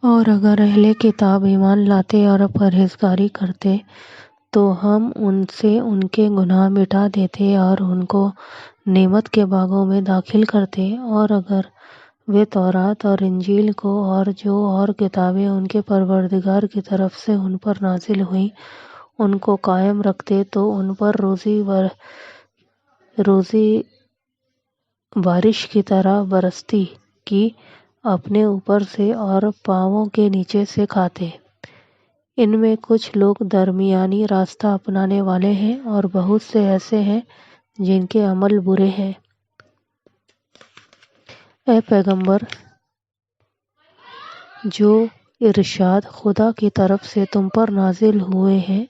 اور اگر اہل کتاب ایمان لاتے اور پرہیزگاری کرتے تو ہم ان سے ان کے گناہ مٹا دیتے اور ان کو نعمت کے باغوں میں داخل کرتے، اور اگر وہ تورات اور انجیل کو اور جو اور کتابیں ان کے پروردگار کی طرف سے ان پر نازل ہوئیں ان کو قائم رکھتے تو ان پر روزی بارش کی طرح برستی کہ اپنے اوپر سے اور پاؤں کے نیچے سے کھاتے۔ ان میں کچھ لوگ درمیانی راستہ اپنانے والے ہیں اور بہت سے ایسے ہیں جن کے عمل برے ہیں۔ اے پیغمبر، جو ارشاد خدا کی طرف سے تم پر نازل ہوئے ہیں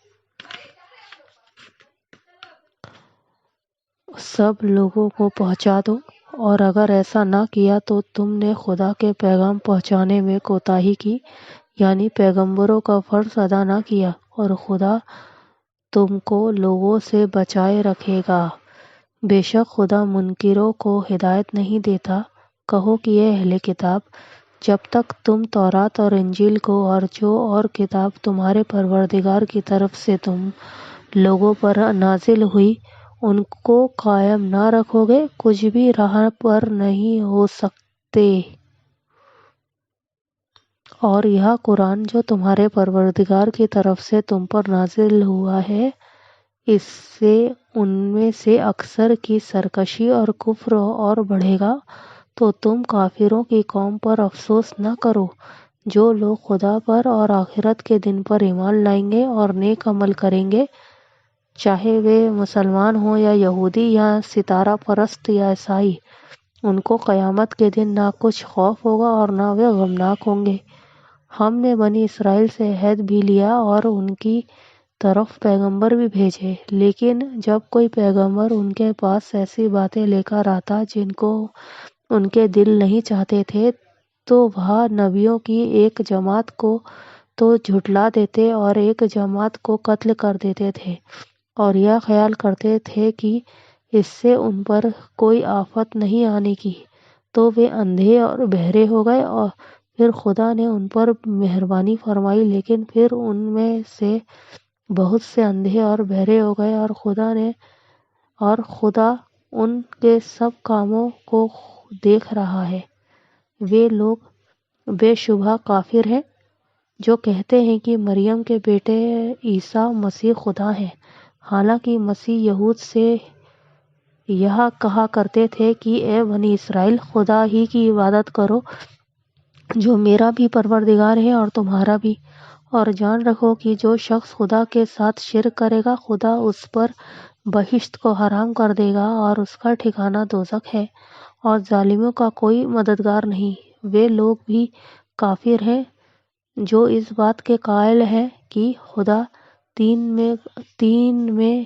سب لوگوں کو پہنچا دو، اور اگر ایسا نہ کیا تو تم نے خدا کے پیغام پہنچانے میں کوتاہی کی، یعنی پیغمبروں کا فرض ادا نہ کیا، اور خدا تم کو لوگوں سے بچائے رکھے گا۔ بے شک خدا منکروں کو ہدایت نہیں دیتا۔ کہو کہ اے اہل کتاب، جب تک تم تورات اور انجیل کو اور جو اور کتاب تمہارے پروردگار کی طرف سے تم لوگوں پر نازل ہوئی ان کو قائم نہ رکھو گے کچھ بھی راہ پر نہیں ہو سکتے۔ اور یہ قرآن جو تمہارے پروردگار کی طرف سے تم پر نازل ہوا ہے، اس سے ان میں سے اکثر کی سرکشی اور کفر اور بڑھے گا، تو تم کافروں کی قوم پر افسوس نہ کرو۔ جو لوگ خدا پر اور آخرت کے دن پر ایمان لائیں گے اور نیک عمل کریں گے، چاہے وہ مسلمان ہوں یا یہودی یا ستارہ پرست یا عیسائی، ان کو قیامت کے دن نہ کچھ خوف ہوگا اور نہ وہ غمناک ہوں گے۔ ہم نے بنی اسرائیل سے عہد بھی لیا اور ان کی طرف پیغمبر بھی بھیجے، لیکن جب کوئی پیغمبر ان کے پاس ایسی باتیں لے کر آتا جن کو ان کے دل نہیں چاہتے تھے تو وہ نبیوں کی ایک جماعت کو تو جھٹلا دیتے اور ایک جماعت کو قتل کر دیتے تھے، اور یہ خیال کرتے تھے کہ اس سے ان پر کوئی آفت نہیں آنے کی، تو وہ اندھے اور بہرے ہو گئے، اور پھر خدا نے ان پر مہربانی فرمائی، لیکن پھر ان میں سے بہت سے اندھے اور بہرے ہو گئے، اور خدا ان کے سب کاموں کو دیکھ رہا ہے۔ وہ لوگ بے شبہ کافر ہیں جو کہتے ہیں کہ مریم کے بیٹے عیسیٰ مسیح خدا ہیں، حالانکہ مسیح یہود سے یہ کہا کرتے تھے کہ اے بنی اسرائیل، خدا ہی کی عبادت کرو جو میرا بھی پروردگار ہے اور تمہارا بھی، اور جان رکھو کہ جو شخص خدا کے ساتھ شرک کرے گا خدا اس پر بہشت کو حرام کر دے گا اور اس کا ٹھکانہ دوزخ ہے، اور ظالموں کا کوئی مددگار نہیں۔ وہ لوگ بھی کافر ہیں جو اس بات کے قائل ہیں کہ خدا تین میں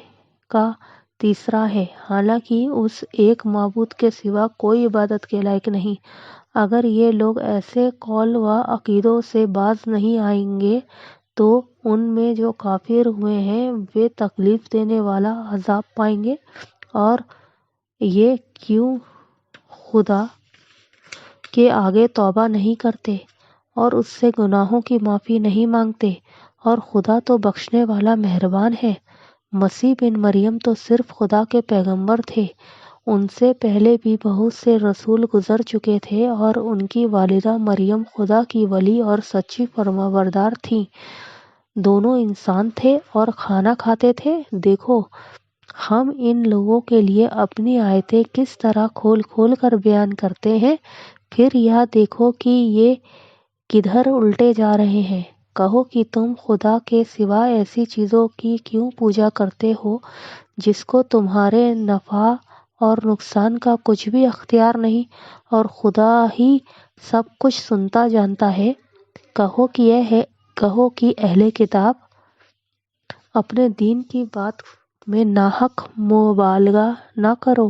کا تیسرا ہے، حالانکہ اس ایک معبود کے سوا کوئی عبادت کے لائق نہیں۔ اگر یہ لوگ ایسے قول و عقیدوں سے باز نہیں آئیں گے تو ان میں جو کافر ہوئے ہیں وہ تکلیف دینے والا عذاب پائیں گے۔ اور یہ کیوں خدا کے آگے توبہ نہیں کرتے اور اس سے گناہوں کی معافی نہیں مانگتے، اور خدا تو بخشنے والا مہربان ہے۔ مسیح بن مریم تو صرف خدا کے پیغمبر تھے، ان سے پہلے بھی بہت سے رسول گزر چکے تھے، اور ان کی والدہ مریم خدا کی ولی اور سچی فرمانبردار تھیں۔ دونوں انسان تھے اور کھانا کھاتے تھے۔ دیکھو، ہم ان لوگوں کے لیے اپنی آیتیں کس طرح کھول کھول کر بیان کرتے ہیں، پھر یہ دیکھو کہ یہ کدھر الٹے جا رہے ہیں۔ کہو کہ تم خدا کے سوا ایسی چیزوں کی کیوں پوجا کرتے ہو جس کو تمہارے نفع اور نقصان کا کچھ بھی اختیار نہیں، اور خدا ہی سب کچھ سنتا جانتا ہے۔ کہو کہ اہل کتاب، اپنے دین کی بات میں ناحق مبالغہ نہ کرو،